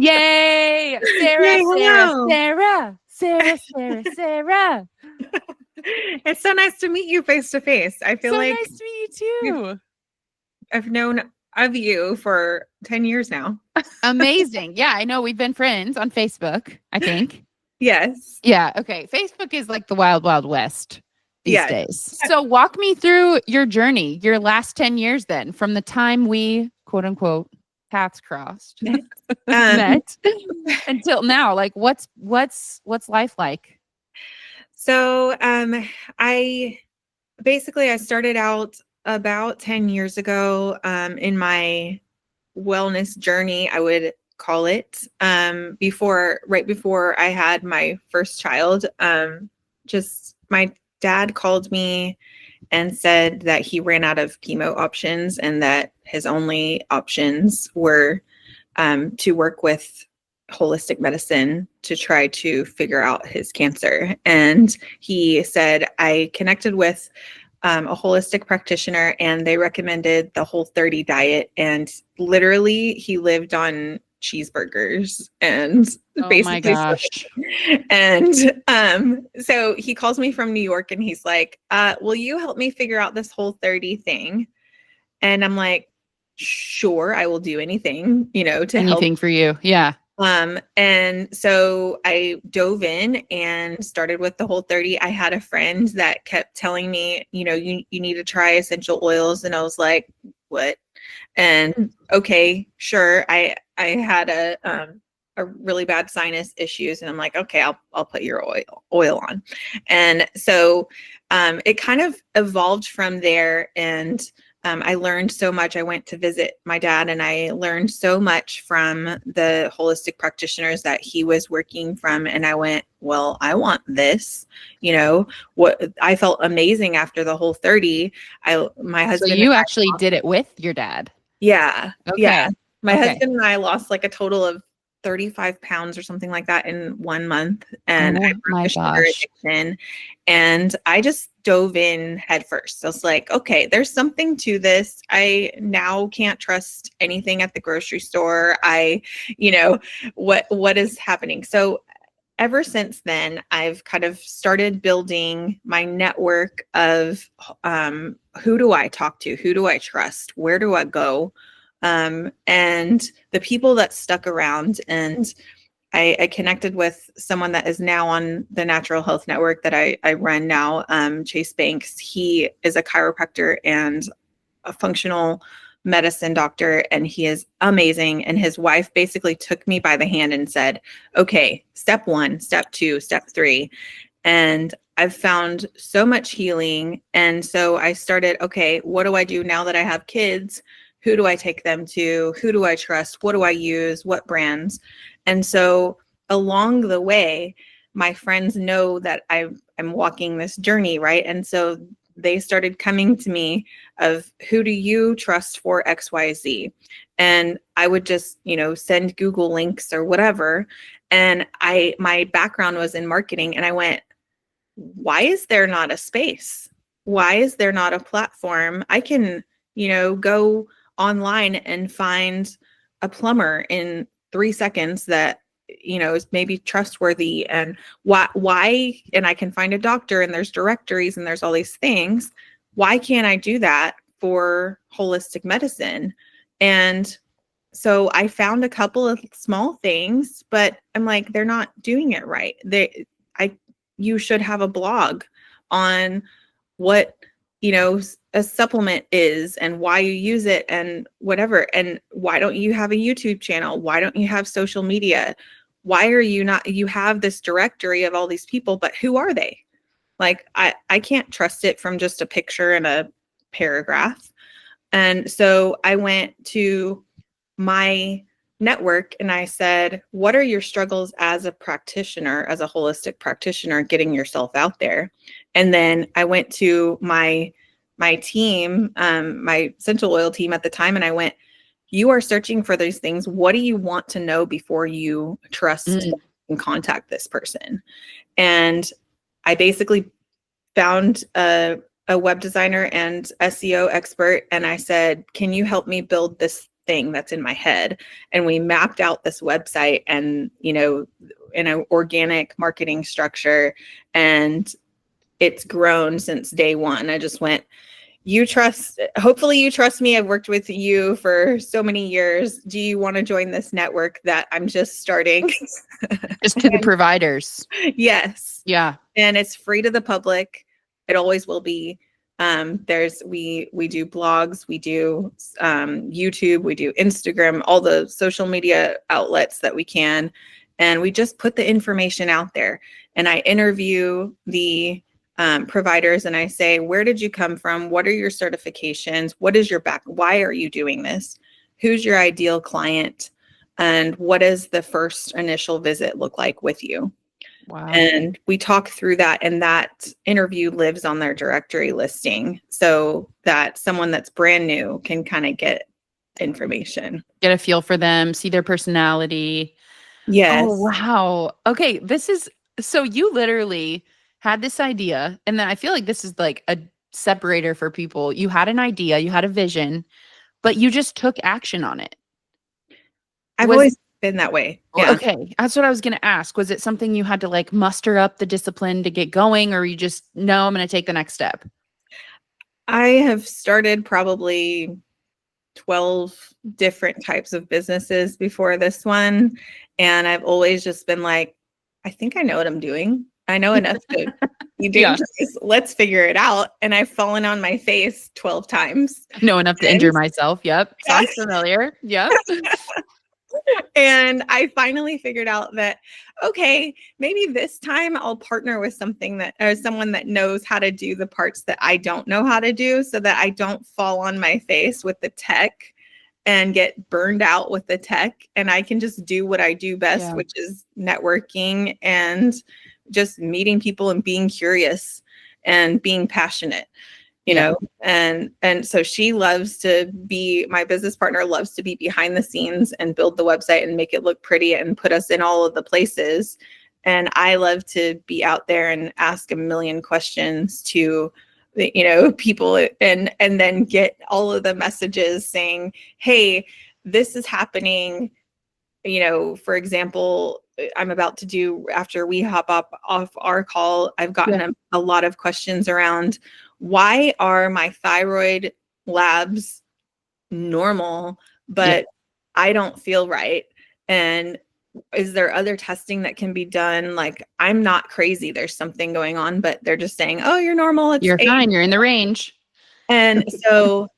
Yay! Sarah, Yay, Sarah, hello. Sarah, Sarah, Sarah, Sarah. It's so nice to meet you face to face. I feel So like nice to meet you too. I've known of you for 10 years now. Amazing. Yeah, I know we've been friends on Facebook, I think. Yes. Yeah, okay. Facebook is like the wild, wild west these Yes. days. So walk me through your journey, your last 10 years then, from the time we quote unquote paths crossed, Um, met until now. Like what's life like? so I I started out about 10 years ago in my wellness journey, I would call it, right before I had my first child. Just my dad called me and said that he ran out of chemo options and that his only options were to work with holistic medicine to try to figure out his cancer. And he said, I connected with a holistic practitioner and they recommended the Whole30 diet. And literally, he lived on cheeseburgers and Oh my basically. gosh. And so he calls me from New York and he's like, will you help me figure out this Whole30 thing? And I'm like, sure, I will do anything, to help. Anything for you. Yeah. And so I dove in and started with the Whole30. I had a friend that kept telling me, you need to try essential oils. And I was like, what? And okay, sure. I had a really bad sinus issues and I'm like, okay, I'll put your oil on. And so it kind of evolved from there. And I learned so much. I went to visit my dad and I learned so much from the holistic practitioners that he was working from. And I went, well, I want this, what I felt amazing after the Whole30. My husband. So you actually did it with your dad. Yeah. Okay. Yeah. My Okay. husband and I lost like a total of 35 pounds or something like that in 1 month. And I broke the sugar addiction. And I just dove in head first. I was like, okay, there's something to this. I now can't trust anything at the grocery store. What is happening? So ever since then, I've kind of started building my network of who do I talk to? Who do I trust? Where do I go? And the people that stuck around, and I connected with someone that is now on the Natural Health Network that I run now, Chase Banks. He is a chiropractor and a functional medicine doctor, and he is amazing. And his wife basically took me by the hand and said, okay, step 1, step 2, step 3. And I've found so much healing. And so I started, okay, what do I do now that I have kids? Who do I take them to? Who do I trust? What do I use? What brands? And so along the way, my friends know that I'm walking this journey, right? And so they started coming to me of, who do you trust for XYZ? And I would just, send Google links or whatever. And my background was in marketing, and I went, why is there not a space? Why is there not a platform? I can, go online and find a plumber in 3 seconds that is maybe trustworthy, and why and I can find a doctor, and there's directories and there's all these things. Why can't I do that for holistic medicine? And so I found a couple of small things, but I'm like, they're not doing it right. You should have a blog on what a supplement is and why you use it and whatever. And why don't you have a YouTube channel? Why don't you have social media? Why are you not? You have this directory of all these people, but who are they? Like, I can't trust it from just a picture and a paragraph. And so I went to my network and I said, what are your struggles as a practitioner, as a holistic practitioner, getting yourself out there? And then I went to my team, my essential oil team at the time, and I went, you are searching for these things. What do you want to know before you trust and contact this person? And I basically found a web designer and SEO expert, and I said, can you help me build this thing that's in my head. And we mapped out this website and, in an organic marketing structure, and it's grown since day one. I just went, hopefully you trust me. I've worked with you for so many years. Do you want to join this network that I'm just starting? Just to the providers. Yes. Yeah. And it's free to the public. It always will be. We do blogs, we do YouTube, we do Instagram, all the social media outlets that we can. And we just put the information out there. And I interview the providers and I say, where did you come from? What are your certifications? What is your why are you doing this? Who's your ideal client? And what does the first initial visit look like with you? Wow. And we talk through that, and that interview lives on their directory listing so that someone that's brand new can kind of get information. Get a feel for them, see their personality. Yes. Oh, wow. Okay. So you literally had this idea, and then I feel like this is like a separator for people. You had an idea, you had a vision, but you just took action on it. I've always been that way. Yeah. Okay. That's what I was going to ask. Was it something you had to like muster up the discipline to get going, or you just, no, I'm going to take the next step? I have started probably 12 different types of businesses before this one. And I've always just been like, I think I know what I'm doing. I know enough to be dangerous. Yeah. Let's figure it out. And I've fallen on my face 12 times. Know enough to injure myself. Yep. Sounds familiar. Yep. And I finally figured out that, okay, maybe this time I'll partner with someone that knows how to do the parts that I don't know how to do, so that I don't fall on my face with the tech and get burned out with the tech. And I can just do what I do best, which is networking and just meeting people and being curious and being passionate. You know, and so my business partner loves to be behind the scenes and build the website and make it look pretty and put us in all of the places. And I love to be out there and ask a million questions to, people and then get all of the messages saying, hey, this is happening. For example, I'm about to do, after we hop off our call, I've gotten a lot of questions around, why are my thyroid labs normal, but I don't feel right? And is there other testing that can be done? Like, I'm not crazy. There's something going on, but they're just saying, oh, you're normal. You're fine. You're in the range. And so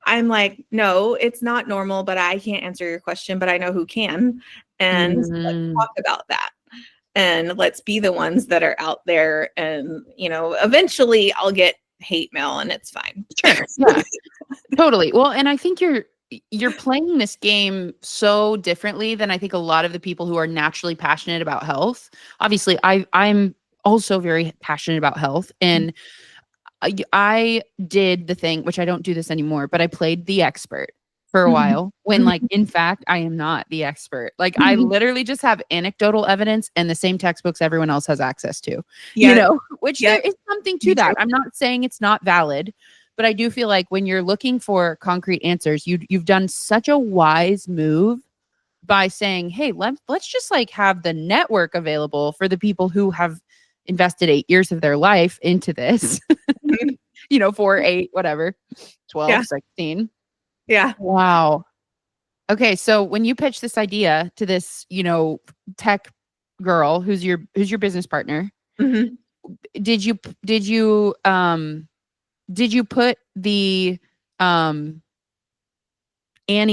I'm like, no, it's not normal, but I can't answer your question, but I know who can. And let's talk about that. And let's be the ones that are out there. And, eventually I'll get hate mail and it's fine. Sure. Yeah. Totally. Well, and I think you're playing this game so differently than I think a lot of the people who are naturally passionate about health. Obviously, I'm also very passionate about health, and I did the thing, which I don't do this anymore, but I played the expert for a while when, like, in fact, I am not the expert. Like, I literally just have anecdotal evidence and the same textbooks everyone else has access to, which there is something to that. I'm not saying it's not valid, but I do feel like when you're looking for concrete answers, you've done such a wise move by saying, hey, let's just like have the network available for the people who have invested 8 years of their life into this, 4, 8, whatever, 12, 16. Yeah. Wow. Okay. So when you pitch this idea to this, tech girl who's your business partner, did you put the Annie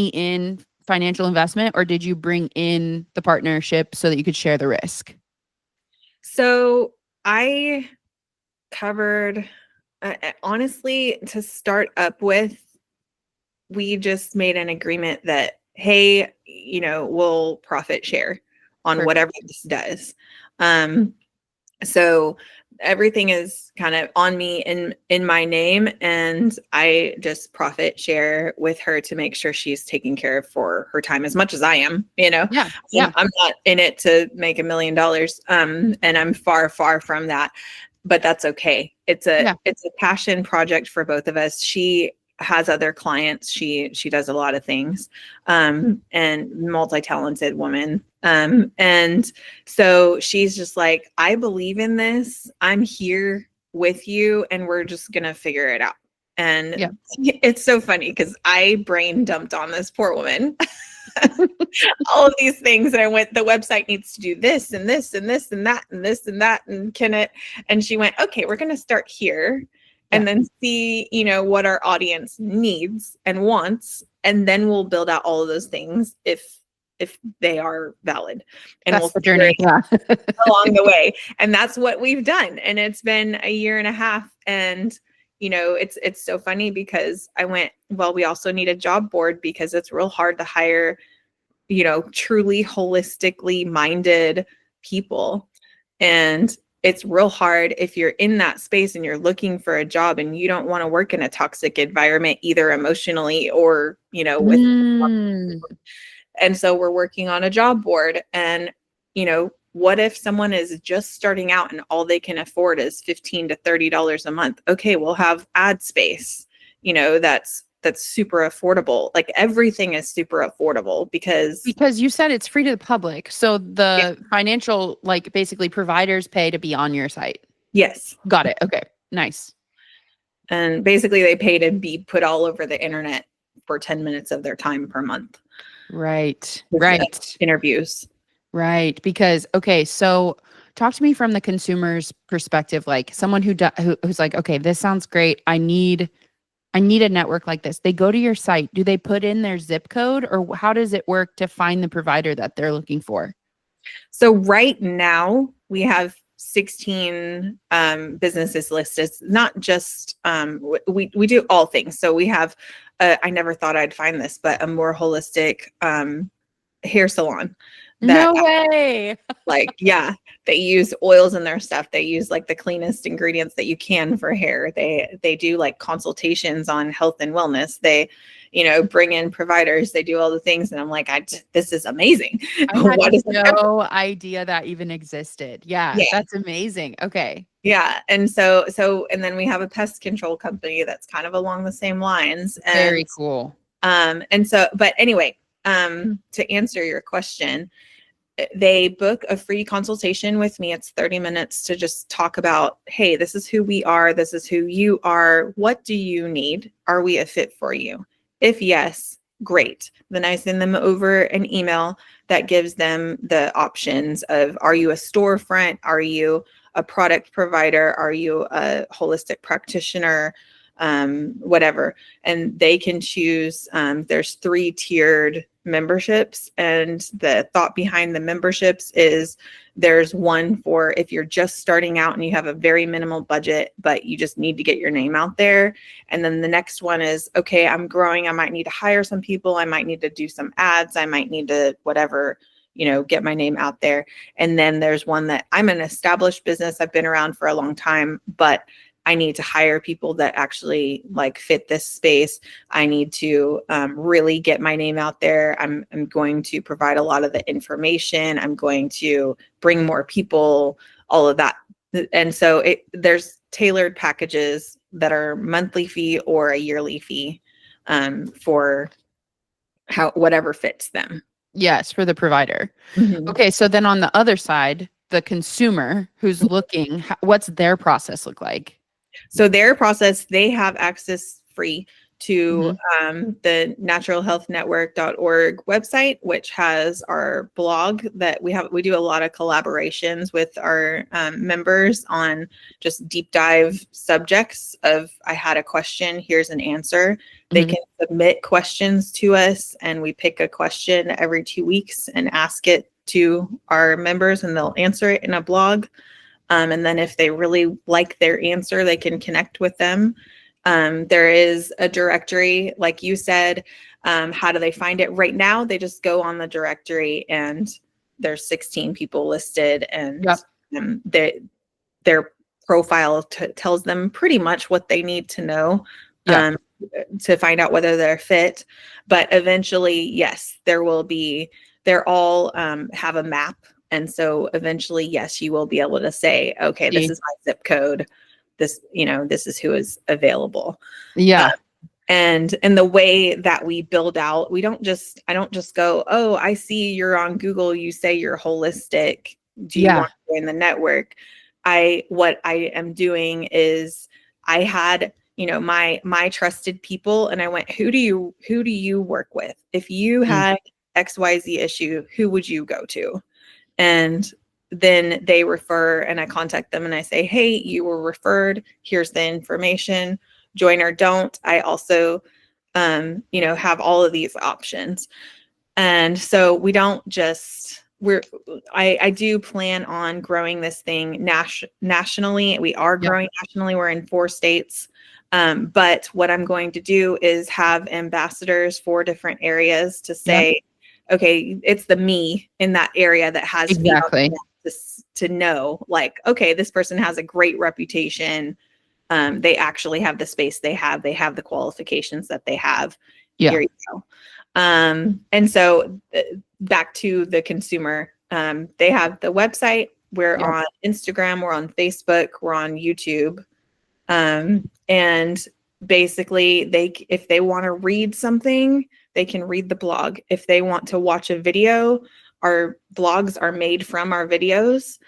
in financial investment, or did you bring in the partnership so that you could share the risk? So I covered, honestly, to start up with, we just made an agreement that, hey, we'll profit share on whatever this does. So everything is kind of on me in my name, and I just profit share with her to make sure she's taking care of for her time as much as I am, Yeah. I'm not in it to make $1 million. And I'm far, far from that, but that's okay. It's a passion project for both of us. She has other clients. She does a lot of things, and multi-talented woman. And so she's just like, I believe in this. I'm here with you, and we're just gonna figure it out. And Yeah. it's so funny because I brain dumped on this poor woman all of these things, and I went, the website needs to do this and this and this and that and this and that, and can it? And she went, okay, we're going to start here and then see, what our audience needs and wants, and then we'll build out all of those things if they are valid, and That's we'll the journey. Yeah. along the way. And that's what we've done. And it's been a year and a half. And it's so funny because I went, well, we also need a job board because it's real hard to hire, truly holistically minded people. And it's real hard if you're in that space and you're looking for a job and you don't want to work in a toxic environment, either emotionally or, with. And so we're working on a job board. And, what if someone is just starting out and all they can afford is $15 to $30 a month? Okay, we'll have ad space, that's super affordable. Like everything is super affordable because you said it's free to the public. So the financial, like basically providers pay to be on your site. Yes. Got it. Okay. Nice. And basically they pay to be put all over the internet for 10 minutes of their time per month. Right. With, right. interviews. Right. Because, okay, so talk to me from the consumer's perspective, like someone who's like, okay, this sounds great. I need a network like this. They go to your site. Do they put in their zip code, or how does it work to find the provider that they're looking for? So right now we have 16 businesses listed. Not just we do all things. So we have I never thought I'd find this, but a more holistic hair salon. No way. Like, yeah, they use oils in their stuff. They use like the cleanest ingredients that you can for hair. They do like consultations on health and wellness. They, bring in providers. They do all the things. And I'm like, this is amazing. I had no idea that even existed. Yeah, that's amazing. Okay. Yeah. And and then we have a pest control company that's kind of along the same lines. And, very cool. But anyway, to answer your question, they book a free consultation with me. It's 30 minutes to just talk about, hey, this is who we are. This is who you are. What do you need? Are we a fit for you? If yes, great. Then I send them over an email that gives them the options of, are you a storefront? Are you a product provider? Are you a holistic practitioner? Whatever. And they can choose, there's 3-tiered memberships. And the thought behind the memberships is there's one for if you're just starting out and you have a very minimal budget, but you just need to get your name out there. And then the next one is, okay, I'm growing. I might need to hire some people. I might need to do some ads. I might need to whatever, get my name out there. And then there's one that I'm an established business. I've been around for a long time, but I need to hire people that actually like fit this space. I need to really get my name out there. I'm going to provide a lot of the information. I'm going to bring more people, all of that. And so there's tailored packages that are monthly fee or a yearly fee for whatever fits them. Yes, for the provider. Mm-hmm. Okay, so then on the other side, the consumer who's looking, what's their process look like? So their process, they have access free to the naturalhealthnetwork.org website, which has our blog that we do a lot of collaborations with our members on just deep dive subjects of, I had a question, here's an answer. They can submit questions to us, and we pick a question every 2 weeks and ask it to our members, and they'll answer it in a blog. And then if they really like their answer, they can connect with them. There is a directory, like you said. How do they find it? Right now, they just go on the directory and there's 16 people listed, and their profile tells them pretty much what they need to know to find out whether they're fit. But eventually, yes, they're all have a map. And so eventually, yes, you will be able to say, okay, this is my zip code. This is who is available. Yeah. And the way that we build out, I don't just go, oh, I see you're on Google, you say you're holistic, do you Yeah. want to join the network? What I am doing is, I had, my trusted people, and I went, who do you work with? If you had XYZ issue, who would you go to? And then they refer, and I contact them and I say, hey, you were referred, here's the information, join or don't. I also, have all of these options. And so we don't just, I do plan on growing this thing nationally. We are growing nationally. We're in 4 states. But what I'm going to do is have ambassadors for different areas to say, okay, it's the me in that area that has Exactly. to know, like, okay, this person has a great reputation. They actually have the space they have the qualifications that they have. Here you go. And so back to the consumer, they have the website. We're on Instagram, we're on Facebook, we're on YouTube. And basically if they want to read something, they can read the blog. If they want to watch a video, our blogs are made from our videos.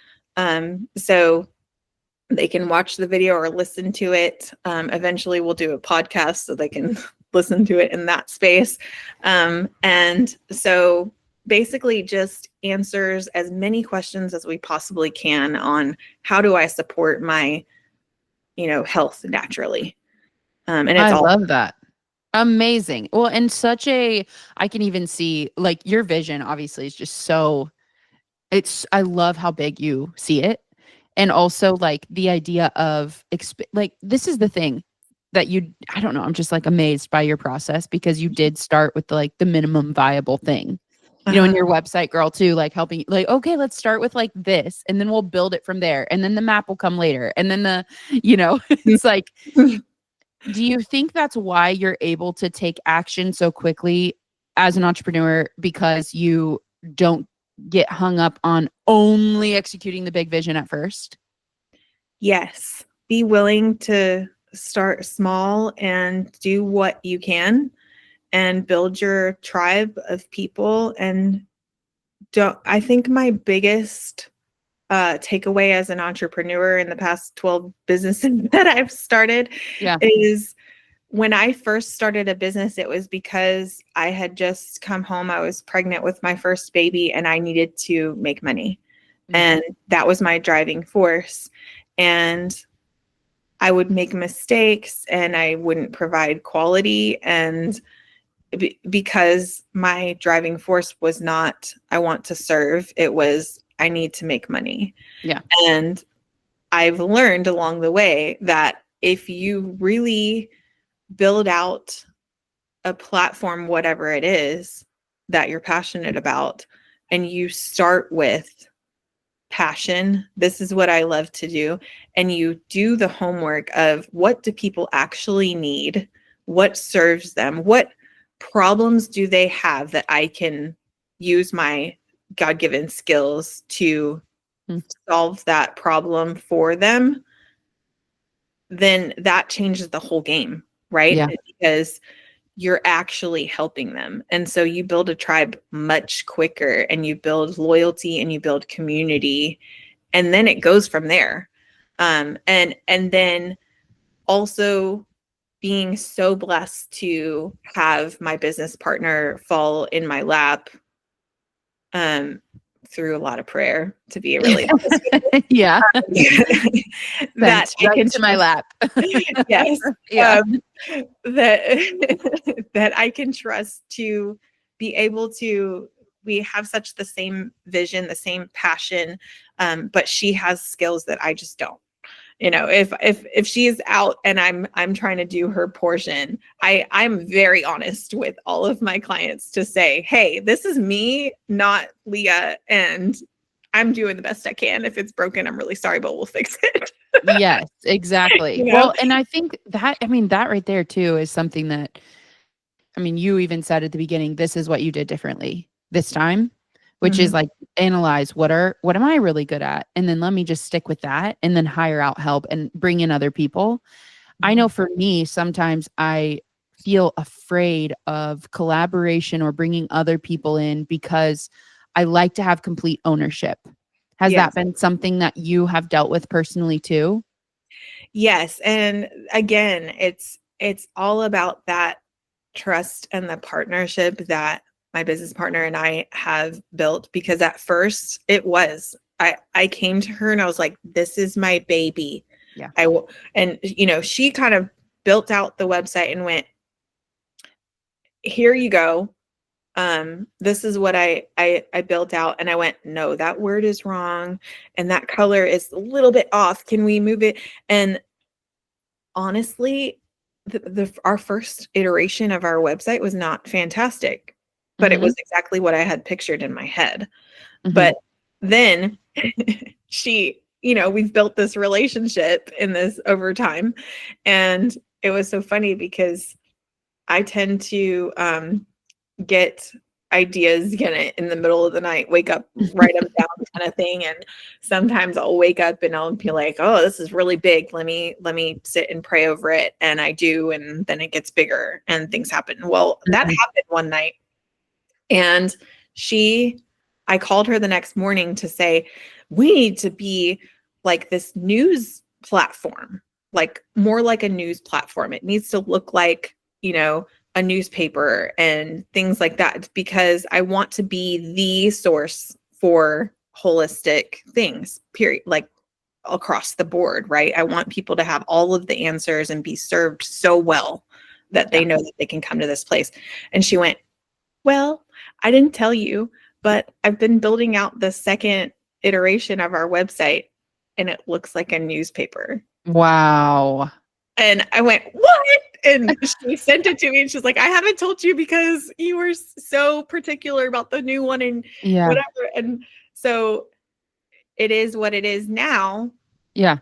So they can watch the video or listen to it. Eventually we'll do a podcast so they can listen to it in that space. And so basically just answers as many questions as we possibly can on how do I support my, health naturally. And it's I all love that. Amazing. Well, and I can even see like your vision obviously is just so, I love how big you see it. And also like the idea of, like, this is the thing that I don't know, I'm just like amazed by your process, because you did start with the minimum viable thing. In your website, girl, too, like helping, like, okay, let's start with like this, and then we'll build it from there. And then the map will come later. And then it's like, do you think that's why you're able to take action so quickly as an entrepreneur? Because you don't get hung up on only executing the big vision at first? Yes. Be willing to start small and do what you can and build your tribe of people. And I think my biggest takeaway as an entrepreneur in the past 12 businesses that I've started is, when I first started a business, it was because I had just come home. I was pregnant with my first baby and I needed to make money. And that was my driving force. And I would make mistakes and I wouldn't provide quality. And because my driving force was not, I want to serve, it was, I need to make money. Yeah. And I've learned along the way that if you really build out a platform, whatever it is that you're passionate about, and you start with passion, this is what I love to do, and you do the homework of what do people actually need, what serves them, what problems do they have that I can use my God-given skills to solve that problem for them, then that changes the whole game, right? Yeah. Because you're actually helping them. And so you build a tribe much quicker, and you build loyalty and you build community, and then it goes from there. And then also being so blessed to have my business partner fall in my lap, through a lot of prayer, to be really honest with you. Yeah. That right into my lap. Yes. Yeah. That I can trust to be able to, we have such the same vision, the same passion, but she has skills that I just don't. If she's out and I'm trying to do her portion, I'm very honest with all of my clients to say, hey, this is me, not Leah, and I'm doing the best I can. If it's broken, I'm really sorry, but we'll fix it. Yes, exactly. Well, and I think that right there too is something that, you even said at the beginning, this is what you did differently this time, which is like, analyze what am I really good at? And then let me just stick with that, and then hire out help and bring in other people. I know for me, sometimes I feel afraid of collaboration or bringing other people in because I like to have complete ownership. Has that Yes. been something that you have dealt with personally too? Yes. And again, it's all about that trust and the partnership that my business partner and I have built, because at first it was I came to her and I was like, this is my baby. Yeah. And she kind of built out the website and went, here you go. This is what I built out. And I went, no, that word is wrong. And that color is a little bit off. Can we move it? And honestly, our first iteration of our website was not fantastic, but it Mhm. was exactly what I had pictured in my head. Mhm. But then we've built this relationship in this over time. And it was so funny because I tend to get ideas in the middle of the night, wake up, write them down kind of thing. And sometimes I'll wake up and I'll be like, oh, this is really big. Let me sit and pray over it. And I do. And then it gets bigger and things happen. Well, that Mhm. happened one night. And I called her the next morning to say, we need to be like this news platform, like more like a news platform. It needs to look like, a newspaper and things like that, because I want to be the source for holistic things, period. Like across the board, right? I want people to have all of the answers and be served so well that Yeah. they know that they can come to this place. And she went, well, I didn't tell you, but I've been building out the second iteration of our website and it looks like a newspaper. Wow. And I went, what? And she sent it to me and she's like, I haven't told you because you were so particular about the new one and Yeah. whatever. And so it is what it is now. Yeah.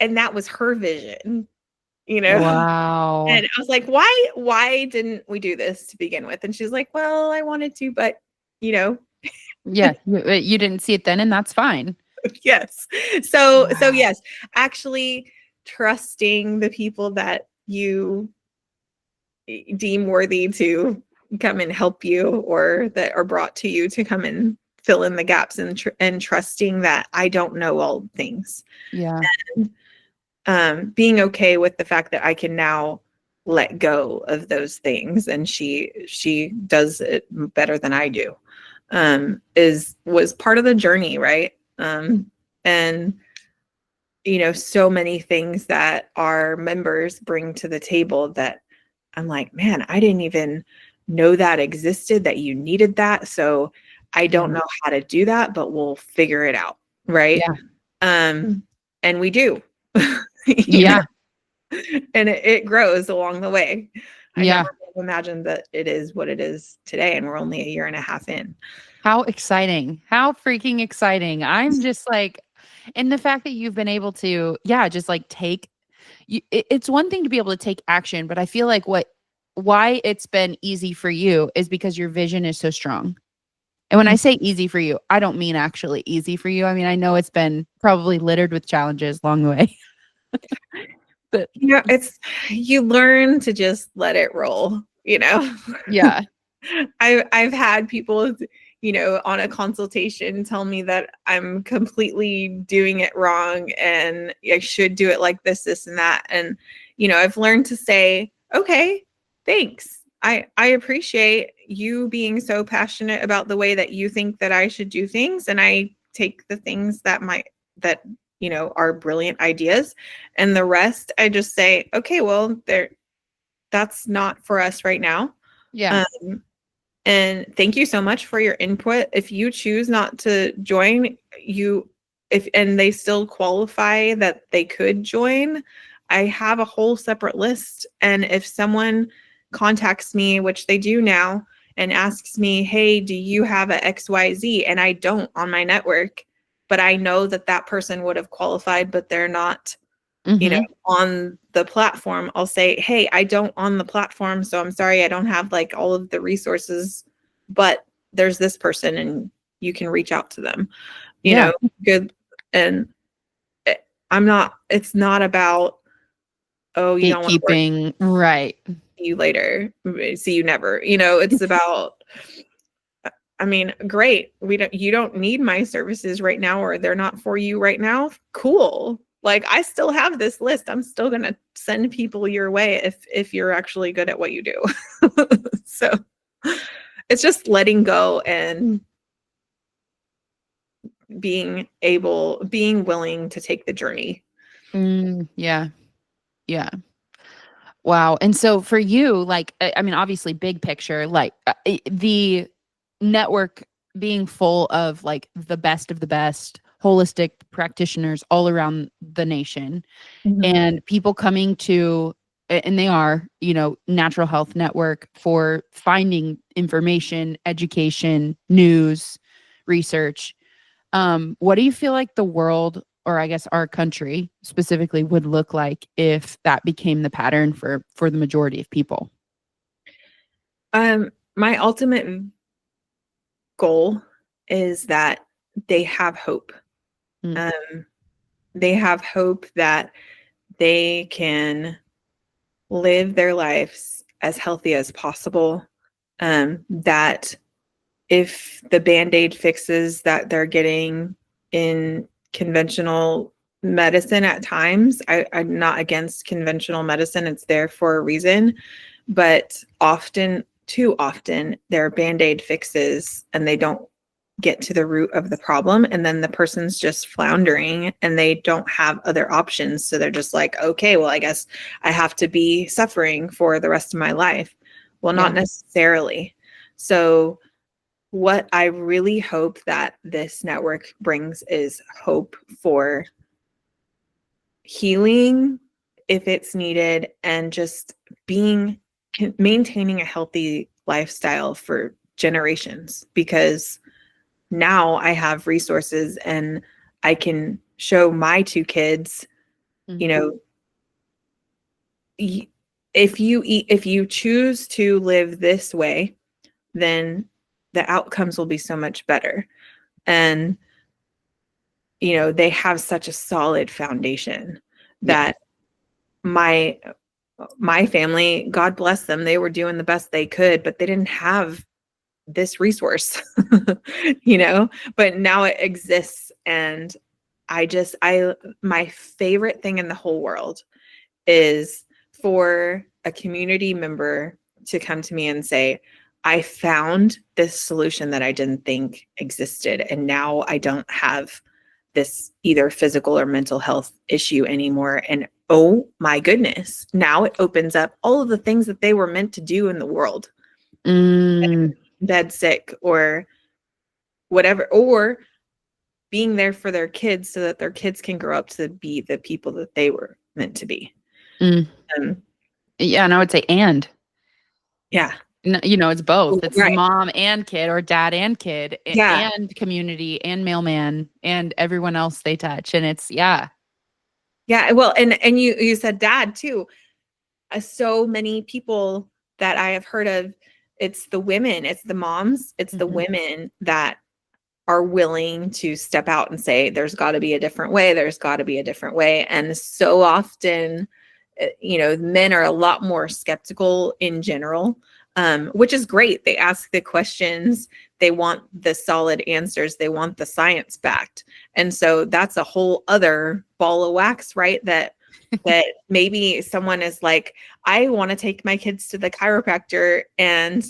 And that was her vision, Wow. And I was like, why didn't we do this to begin with? And she's like, well, I wanted to, but you know, Yeah. You didn't see it then, and that's fine. yes. So Wow. yes, actually trusting the people that you deem worthy to come and help you, or that are brought to you to come and fill in the gaps, and trusting that I don't know all things. Yeah. Being okay with the fact that I can now let go of those things, and she does it better than I do, was part of the journey, right? And so many things that our members bring to the table that I'm like, man, I didn't even know that existed, that you needed that. So I Yeah. don't know how to do that, but we'll figure it out, right? Yeah. And we do. Yeah. And it grows along the way. I never Yeah. would have imagined that it is what it is today, and we're only a year and a half in. How exciting. How freaking exciting. I'm just like, and the fact that you've been able to, yeah, just like it's one thing to be able to take action, but I feel like why it's been easy for you is because your vision is so strong. And when I say easy for you, I don't mean actually easy for you. I mean, I know it's been probably littered with challenges along the way. But It's, you learn to just let it roll. yeah. I've had people, on a consultation tell me that I'm completely doing it wrong and I should do it like this, and that. And, I've learned to say, okay, thanks. I appreciate you being so passionate about the way that you think that I should do things. And I take the things that are brilliant ideas, and the rest I just say, okay, well, that's not for us right now. Yeah. Um, and thank you so much for your input. If you choose not to join, and they still qualify that they could join, I have a whole separate list. And if someone contacts me, which they do now, and asks me, hey, do you have a XYZ? And I don't on my network, but I know that that person would have qualified, but they're not Mhm. on the platform. I'll say, hey, I don't on the platform, so I'm sorry, I don't have like all of the resources, but there's this person and you can reach out to them, Yeah. good. And it's not about, oh, you don't want to work. Gatekeeping. Right. see you later, see you never. It's about, I mean, great. You don't need my services right now, or they're not for you right now. Cool. Like, I still have this list. I'm still going to send people your way if you're actually good at what you do. So it's just letting go and being willing to take the journey. Yeah. Yeah. Wow. And so for you, like, I mean, obviously big picture, like the network being full of like the best of the best holistic practitioners all around the nation, Mhm. and people coming to, and they are, Natural Health Network for finding information, education, news, research. What do you feel like the world, or I guess our country specifically, would look like if that became the pattern for the majority of people? My ultimate goal is that they have hope. Mm. They have hope that they can live their lives as healthy as possible. That if the Band-Aid fixes that they're getting in conventional medicine at times, I'm not against conventional medicine. It's there for a reason. But too often, they're Band-Aid fixes and they don't get to the root of the problem. And then the person's just floundering and they don't have other options. So they're just like, okay, well, I guess I have to be suffering for the rest of my life. Well, not Yeah. necessarily. So what I really hope that this network brings is hope for healing if it's needed, and just maintaining a healthy lifestyle for generations, because now I have resources and I can show my two kids, Mm. you know, if you choose to live this way, then the outcomes will be so much better. And they have such a solid foundation Yeah. that my family, God bless them, they were doing the best they could, but they didn't have this resource, but now it exists. And my favorite thing in the whole world is for a community member to come to me and say, I found this solution that I didn't think existed, and now I don't have this either physical or mental health issue anymore. And oh my goodness, now it opens up all of the things that they were meant to do in the world. Mm. Bed sick or whatever, or being there for their kids so that their kids can grow up to be the people that they were meant to be. Mm. Um, Yeah, and I would say, and yeah. it's both. It's Right. mom and kid, or dad and kid, Yeah. and community and mailman and everyone else they touch. And it's, yeah. Yeah. Well, and you said dad too. So many people that I have heard of, it's the women, it's the moms, it's the women that are willing to step out and say, there's got to be a different way. There's got to be a different way. And so often, men are a lot more skeptical in general, which is great. They ask the questions. They want the solid answers. They want the science backed. And so that's a whole other ball of wax, right? That maybe someone is like, I want to take my kids to the chiropractor, and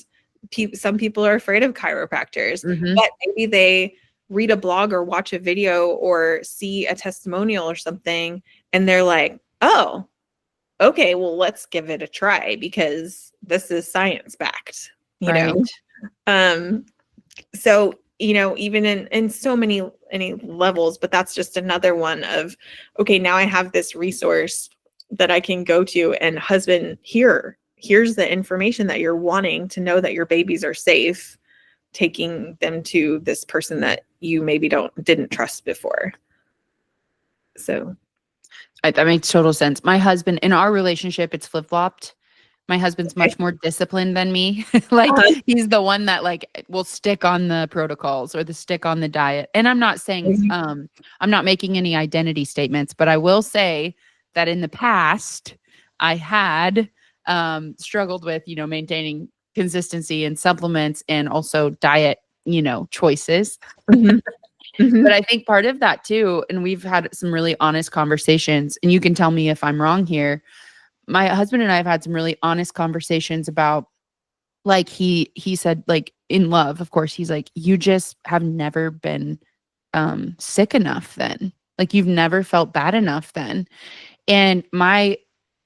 some people are afraid of chiropractors, but maybe they read a blog or watch a video or see a testimonial or something, and they're like, oh, okay, well, let's give it a try because this is science backed, Right. So, even in so many levels, but that's just another one of, okay, now I have this resource that I can go to, and husband, here's the information that you're wanting to know, that your babies are safe, taking them to this person that you maybe didn't trust before. So That makes total sense. My husband, in our relationship, it's flip-flopped. My husband's okay. much more disciplined than me. Like, he's the one that like will stick on the protocols or the stick on the diet. And I'm not saying, I'm not making any identity statements, but I will say that in the past I had struggled with, maintaining consistency in supplements and also diet, choices. Mhm. But Mhm. I think part of that too, and we've had some really honest conversations, and you can tell me if I'm wrong here. My husband and I have had some really honest conversations about, like, he said, like, in love, of course, he's like, you just have never been sick enough then. Like, you've never felt bad enough then. And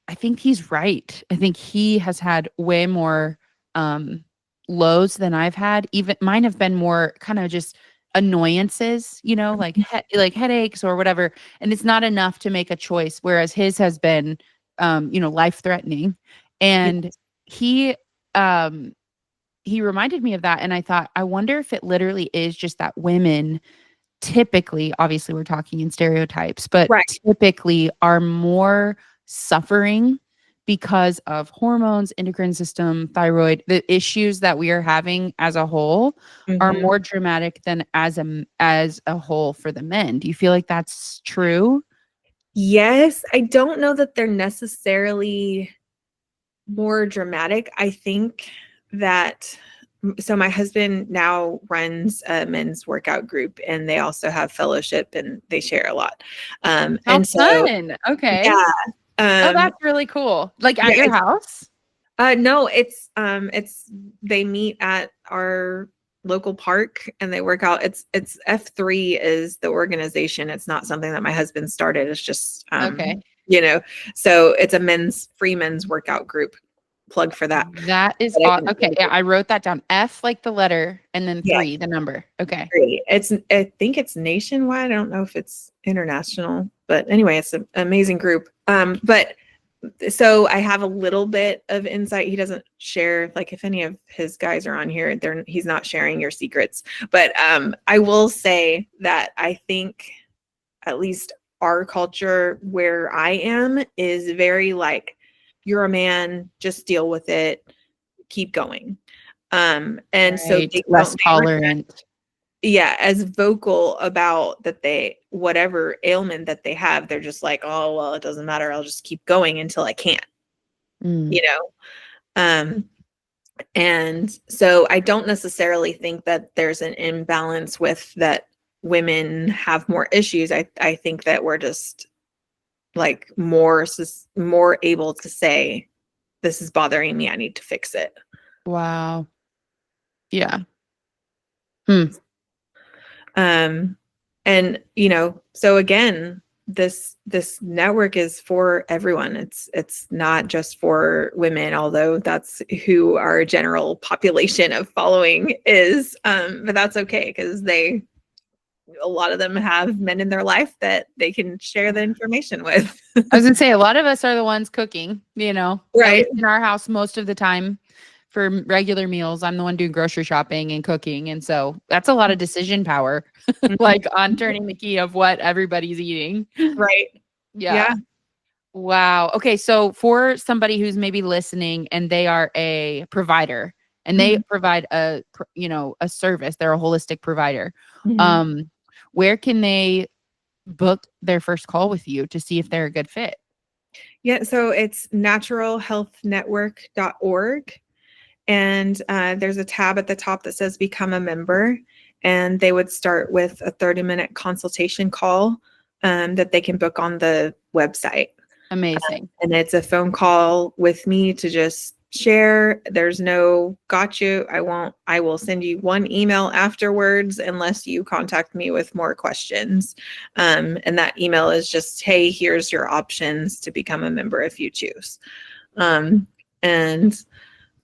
I think he's right. I think he has had way more um lows than I've had. Even mine have been more kind of just annoyances, like like headaches or whatever. And it's not enough to make a choice. Whereas his has been life threatening. Yeah. And he um he reminded me of that. And I thought, I wonder if it literally is just that women typically, obviously we're talking in stereotypes, but Right. typically are more suffering because of hormones, endocrine system, thyroid. The issues that we are having as a whole are Mhm. more dramatic than as a whole for the men. Do you feel like that's true? Yes, I don't know that they're necessarily more dramatic. I think that so my husband now runs a men's workout group, and they also have fellowship, and they share a lot. How And so fun. Okay. yeah, Oh, um, that's really cool. Like at yeah, your house? no, it's they meet at our local park and they work out. It's F3 is the organization. It's not something that my husband started. It's just Okay. you know, so it's a free men's workout group. Plug for that. That is But I didn't okay. Yeah, I wrote that down. F like the letter and then yeah, 3, the number. Okay. great. I think it's nationwide. I don't know if it's international, but anyway, it's an amazing group. But so I have a little bit of insight. He doesn't share, like, if any of his guys are on here, he's not sharing your secrets. But I will say that I think at least our culture where I am is very like, you're a man, just deal with it, keep going. And so Right. Less they weren't, tolerant. yeah, as vocal about that they whatever ailment that they have, they're just like, oh well, it doesn't matter, I'll just keep going until I can't, Mm, you know. Um, and so I don't necessarily think that there's an imbalance with that women have more issues. I think that we're just like more able to say, this is bothering me, I need to fix it. wow. Yeah. Hmm. Um, and so again, this network is for everyone. It's not just for women, although that's who our general population of following is. But that's okay because a lot of them have men in their life that they can share the information with. I was gonna say a lot of us are the ones cooking, at Right. least in our house most of the time for regular meals. I'm the one doing grocery shopping and cooking. And so that's a lot of decision power, Mhm. like on turning the key of what everybody's eating. Right. Yeah. Yeah. Wow. Okay. So for somebody who's maybe listening and they are a provider and they Mhm. provide a service, they're a holistic provider. Mhm. Um, where can they book their first call with you to see if they're a good fit? Yeah, so it's naturalhealthnetwork.org. And there's a tab at the top that says become a member. And they would start with a 30-minute consultation call that they can book on the website. Amazing. And it's a phone call with me to just share. There's no gotcha. I will send you one email afterwards unless you contact me with more questions. And that email is just, hey, here's your options to become a member if you choose. And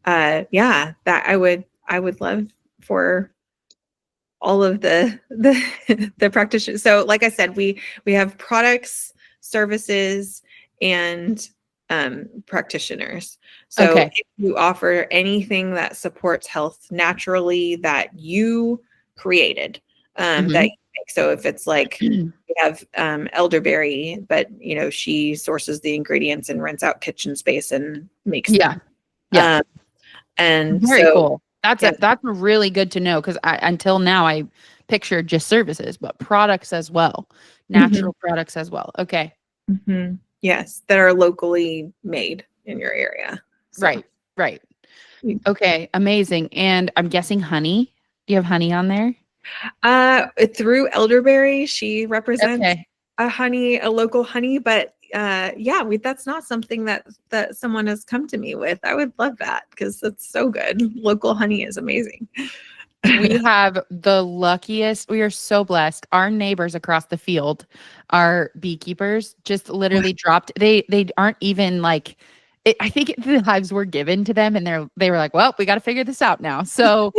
yeah, that I would love for all of the practitioners. So like I said, we have products, services, and practitioners. So Okay. if you offer anything that supports health naturally that you created, that Mhm. you make. So if it's like we have elderberry, but she sources the ingredients and rents out kitchen space and makes Yeah. them. Yeah. Um, and Very so cool. That's yeah. really good to know because I until now I pictured just services, but products as well, Mhm. natural products as well. Okay. Mhm. Yes, that are locally made in your area. So Right. Right. Okay. Amazing. And I'm guessing honey. Do you have honey on there? through Elderberry, she represents Okay. a local honey, but yeah, that's not something that someone has come to me with. I would love that because it's so good. Local honey is amazing. We have the luckiest. We are so blessed. Our neighbors across the field, our beekeepers, just literally dropped. They aren't even like. I think the hives were given to them, and they were like, "Well, we got to figure this out now." So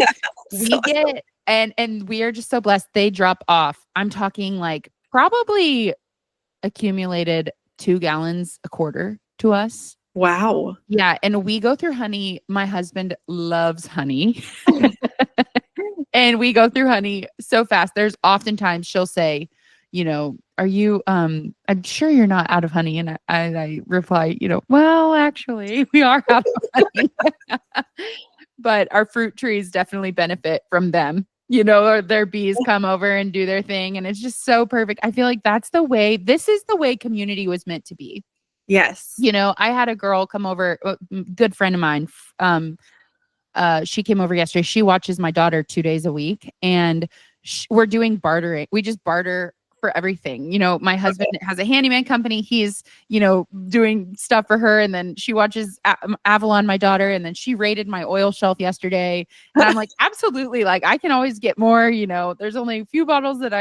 we Awesome. get and we are just so blessed. They drop off. I'm talking like probably accumulated 2 gallons a quarter to us. Wow. Yeah, and we go through honey. My husband loves honey. And we go through honey so fast. There's oftentimes she'll say, are you I'm sure you're not out of honey. And I reply, well, actually, we are out of honey. But our fruit trees definitely benefit from them. Or their bees come over and do their thing. And it's just so perfect. I feel like this is the way community was meant to be. Yes. I had a girl come over, a good friend of mine. She came over yesterday. She watches my daughter 2 days a week, and we're doing bartering. We just barter for everything. My husband has a handyman company. He's, doing stuff for her. And then she watches Avalon, my daughter. And then she raided my oil shelf yesterday. And I'm like, absolutely. Like, I can always get more, there's only a few bottles that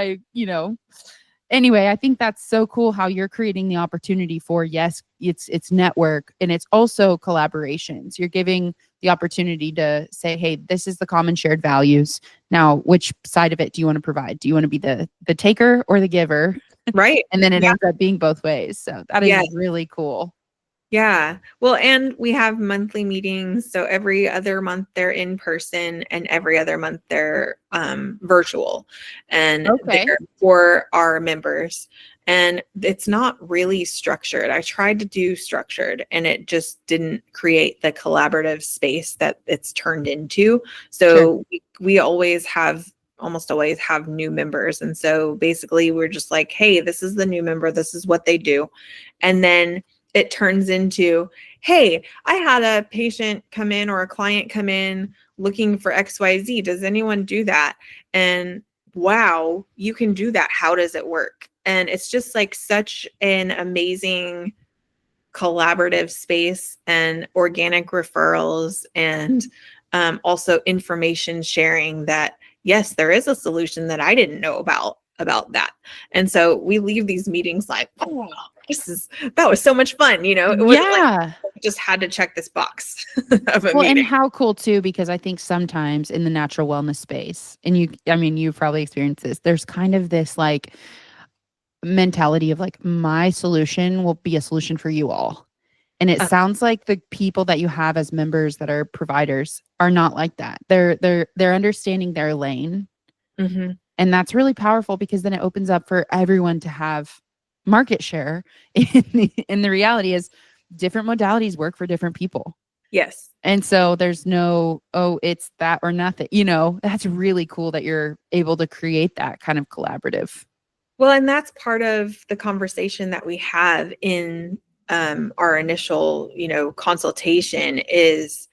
anyway, I think that's so cool how you're creating the opportunity for, yes, it's network, and it's also collaborations. You're giving the opportunity to say, hey, this is the common shared values. Now, which side of it do you want to provide? Do you want to be the taker or the giver? Right. And then it Yeah. ends up being both ways. So that is really cool. Yeah. Well, and we have monthly meetings. So every other month they're in person and every other month they're virtual, and Okay. they're for our members. And it's not really structured. I tried to do structured and it just didn't create the collaborative space that it's turned into. So we almost always have new members. And so basically we're just like, hey, this is the new member. This is what they do. And then it turns into, hey, I had a patient come in or a client come in looking for XYZ. Does anyone do that? And wow, you can do that. How does it work? And it's just like such an amazing collaborative space and organic referrals and also information sharing that, yes, there is a solution that I didn't know about that. And so we leave these meetings like, oh, that was so much fun. It wasn't like I just had to check this box of a meeting. And how cool too, because I think sometimes in the natural wellness space, and you've probably experienced this, there's kind of this like mentality of like, my solution will be a solution for you all. And it sounds like the people that you have as members that are providers are not like that. They're understanding their lane. Mm-hmm. And that's really powerful because then it opens up for everyone to have market share. And the reality is different modalities work for different people. Yes. And so there's no, it's that or nothing. That's really cool that you're able to create that kind of collaborative. Well, and that's part of the conversation that we have in our initial, consultation is,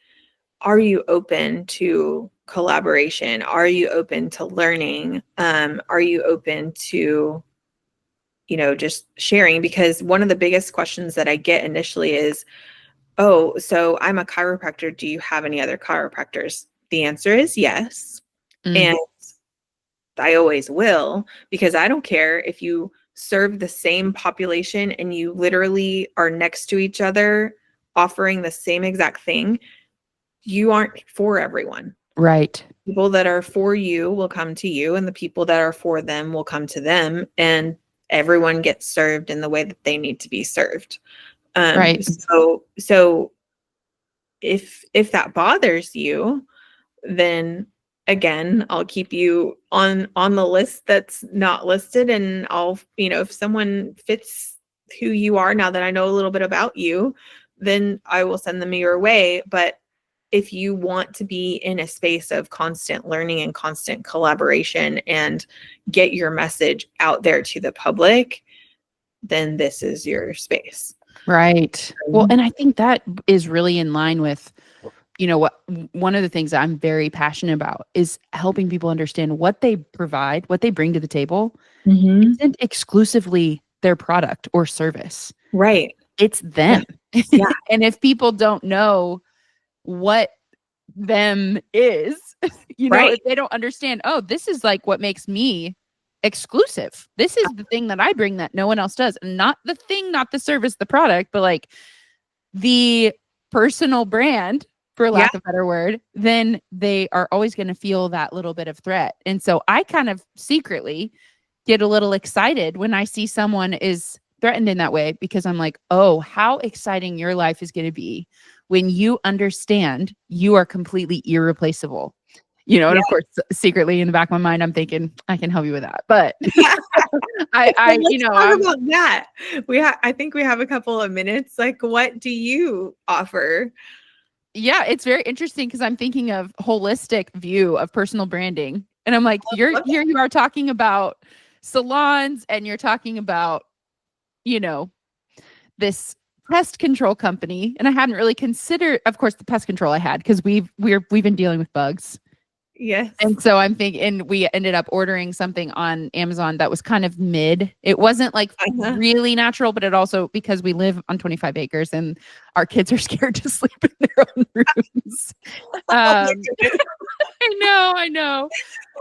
are you open to collaboration? Are you open to learning? Are you open to, just sharing? Because one of the biggest questions that I get initially is, oh, so I'm a chiropractor. Do you have any other chiropractors? The answer is yes. And I always will, because I don't care if you serve the same population and you literally are next to each other offering the same exact thing. You aren't for everyone. Right. People that are for you will come to you, and the people that are for them will come to them, and everyone gets served in the way that they need to be served. Right. So if that bothers you, then again, I'll keep you on the list that's not listed, and I'll, if someone fits who you are, now that I know a little bit about you, then I will send them your way. But if you want to be in a space of constant learning and constant collaboration and get your message out there to the public, then this is your space. Right. Well, and I think that is really in line with, what one of the things that I'm very passionate about is helping people understand what they provide, what they bring to the table Mm-hmm. isn't exclusively their product or service. Right. It's Yeah. them. Yeah. And if people don't know what them is, Right. if they don't understand, oh, this is like what makes me exclusive. This is the thing that I bring that no one else does. And not the thing, not the service, the product, but like the personal brand, for Yeah. lack of a better word, then they are always going to feel that little bit of threat. And so I kind of secretly get a little excited when I see someone is threatened in that way, because I'm like, oh, how exciting your life is going to be when you understand you are completely irreplaceable. And Yeah. of course, secretly in the back of my mind, I'm thinking I can help you with that. But Well, let's talk I'm about that. I think we have a couple of minutes. Like, what do you offer? yeah, it's very interesting because I'm thinking of holistic view of personal branding. And I'm like, here you are talking about salons and you're talking about, you know, this pest control company. And I hadn't really considered, of course, the pest control I had because we've been dealing with bugs. Yes. And so I'm thinking, and we ended up ordering something on Amazon that was kind of mid. It wasn't like really natural, but it also, because we live on 25 acres and our kids are scared to sleep in their own rooms. I know.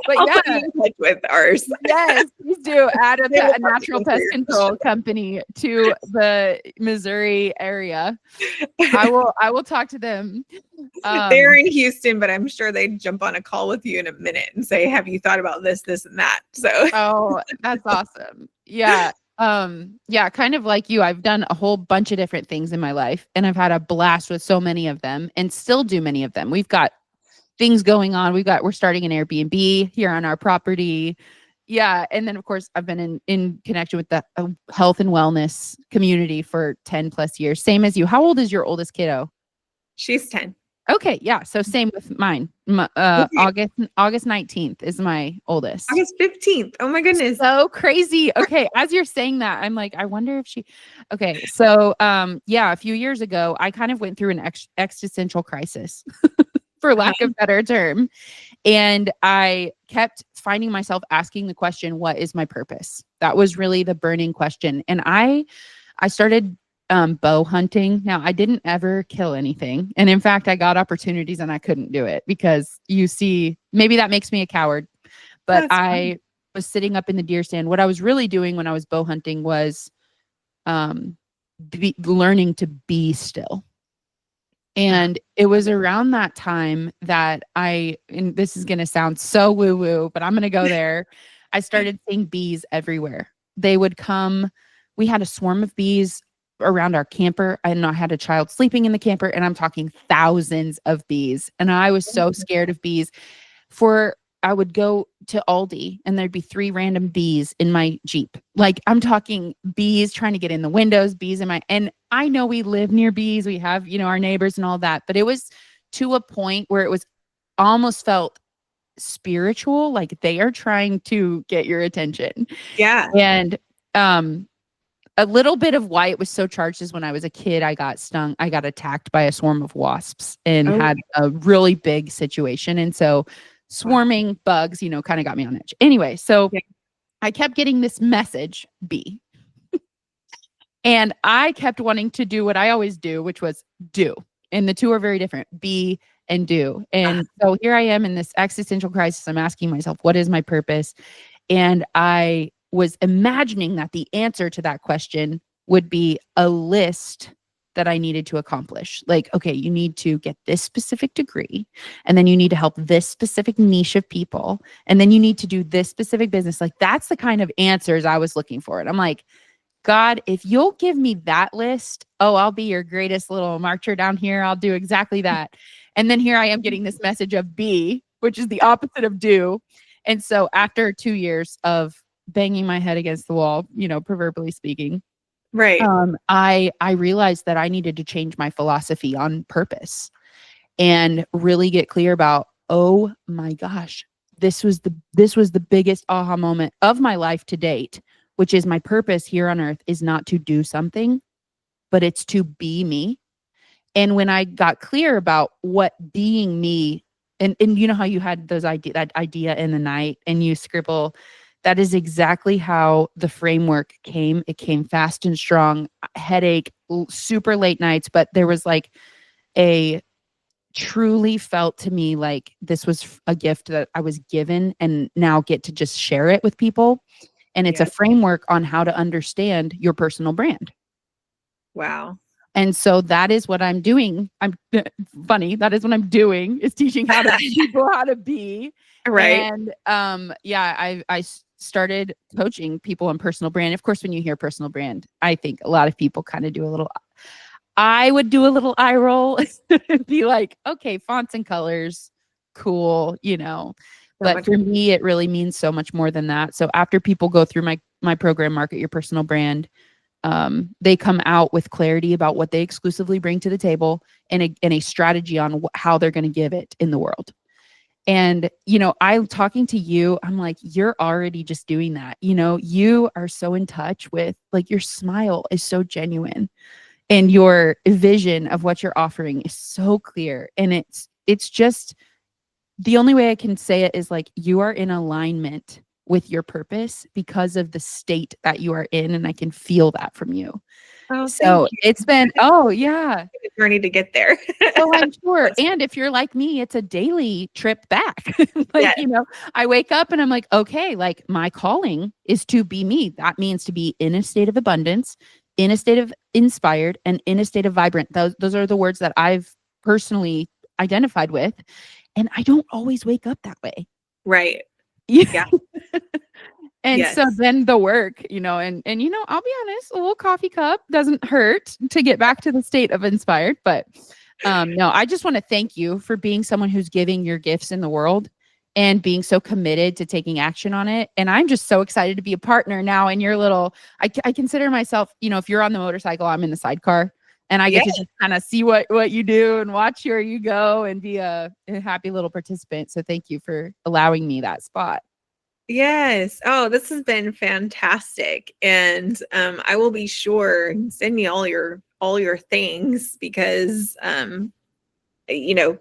But I'll yeah, put you in touch with ours. yes, please do add a natural pest control company to the Missouri area. I will talk to them. They're in Houston, but I'm sure they'd jump on a call with you in a minute and say, have you thought about this, this, and that? So oh, that's awesome. Yeah. Yeah, kind of like you, I've done a whole bunch of different things in my life and I've had a blast with so many of them and still do many of them. We've got things going on. We're starting an Airbnb here on our property. Yeah. And then of course I've been in connection with the health and wellness community for 10 plus years. Same as you. How old is your oldest kiddo? she's 10. Okay. Yeah. So same with mine. Okay. August 19th is my oldest. August 15th. Oh my goodness. So crazy. Okay. As you're saying that, I'm like, I wonder if okay. So, yeah, a few years ago, I kind of went through an existential crisis for lack of better term. And I kept finding myself asking the question, what is my purpose? That was really the burning question. And I started bow hunting. Now, I didn't ever kill anything. And in fact, I got opportunities and I couldn't do it because you see, maybe that makes me a coward, but I was sitting up in the deer stand. What I was really doing when I was bow hunting was learning to be still. And it was around that time that and this is going to sound so woo woo, but I'm going to go there. I started seeing bees everywhere. They would come. We had a swarm of bees around our camper. I had a child sleeping in the camper, and I'm talking thousands of bees. And I was so scared of bees. I would go to Aldi and there'd be 3 random bees in my Jeep. Like I'm talking bees trying to get in the windows, bees and I know we live near bees. We have, our neighbors and all that, but it was to a point where it was almost felt spiritual. Like they are trying to get your attention. Yeah. And, a little bit of why it was so charged is when I was a kid, I got stung. I got attacked by a swarm of wasps and had a really big situation. And so swarming bugs, kind of got me on edge. Anyway, so I kept getting this message, B. And I kept wanting to do what I always do, which was do. And the two are very different, be and do. And so here I am in this existential crisis. I'm asking myself, what is my purpose? And I was imagining that the answer to that question would be a list that I needed to accomplish. Like, okay, you need to get this specific degree, and then you need to help this specific niche of people, and then you need to do this specific business. Like, that's the kind of answers I was looking for. And I'm like, God, if you'll give me that list, I'll be your greatest little marcher down here. I'll do exactly that. And then here I am getting this message of be, which is the opposite of do. And so after 2 years of banging my head against the wall, proverbially speaking, right. I realized that I needed to change my philosophy on purpose and really get clear about, oh my gosh, this was the biggest aha moment of my life to date, which is my purpose here on earth is not to do something, but it's to be me. And when I got clear about what being me, and you know how you had that idea in the night and you scribble, that is exactly how the framework came. It came fast and strong, headache, super late nights, but there was like a truly felt to me like this was a gift that I was given and now get to just share it with people. And it's a Yes. framework on how to understand your personal brand. Wow. And so that is what I'm doing. I'm funny. That is what I'm doing, is teaching how to people how to be. Right. And I started coaching people on personal brand. Of course, when you hear personal brand, I think a lot of people kind of do a little, I would do a little eye roll and be like, okay, fonts and colors, cool, you know. So But much. for me, it really means so much more than that. So after people go through my program, Market Your Personal Brand, they come out with clarity about what they exclusively bring to the table and a strategy on how they're going to give it in the world. And, you know, I'm talking to you, I'm like, you're already just doing that. You know, you are so in touch with, like, your smile is so genuine and your vision of what you're offering is so clear. And it's just, the only way I can say it is like, you are in alignment with your purpose because of the state that you are in. And I can feel that from you. Oh, So thank you. it's been, oh yeah. The journey to get there. Oh, I'm sure. And if you're like me, it's a daily trip back. Like, Yes. you know, I wake up and I'm like, okay, like my calling is to be me. That means to be in a state of abundance, in a state of inspired, and in a state of vibrant. Those are the words that I've personally identified with. And I don't always wake up that way. Right. Yeah. Yeah. And Yes. so then the work, you know, and you know, I'll be honest, a little coffee cup doesn't hurt to get back to the state of inspired. But no, I just want to thank you for being someone who's giving your gifts in the world and being so committed to taking action on it. And I'm just so excited to be a partner now in your little, I consider myself, you know, if you're on the motorcycle, I'm in the sidecar. And I get Yes. to just kind of see what you do and watch where you go and be a happy little participant. So thank you for allowing me that spot. Yes. Oh, this has been fantastic. And I will be sure send me all your things because you know,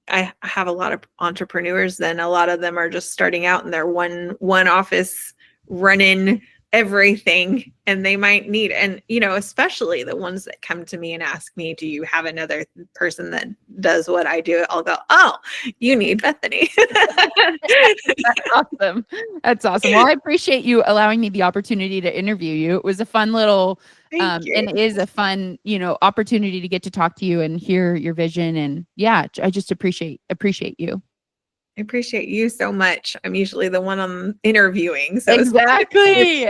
I have a lot of entrepreneurs, then a lot of them are just starting out in their one office running everything, and they might need, and you know, especially the ones that come to me and ask me, do you have another person that does what I do? I'll go, oh, you need Bethany. That's awesome. That's awesome. Well, I appreciate you allowing me the opportunity to interview you. It was a fun little Thank you. and it is a fun, you know, opportunity to get to talk to you and hear your vision. And yeah, I just appreciate you. I appreciate you so much. I'm usually the one I'm interviewing. So Exactly.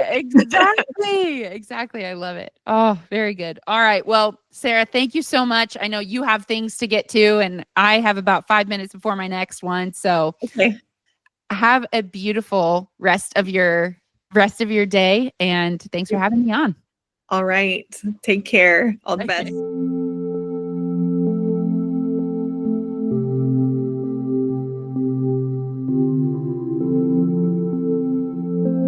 Exactly. I love it. Oh, very good. All right. Well, Sarah, thank you so much. I know you have things to get to, and I have about 5 minutes before my next one. So okay. have a beautiful rest of your day. And thanks for having me on. All right. Take care. All the best.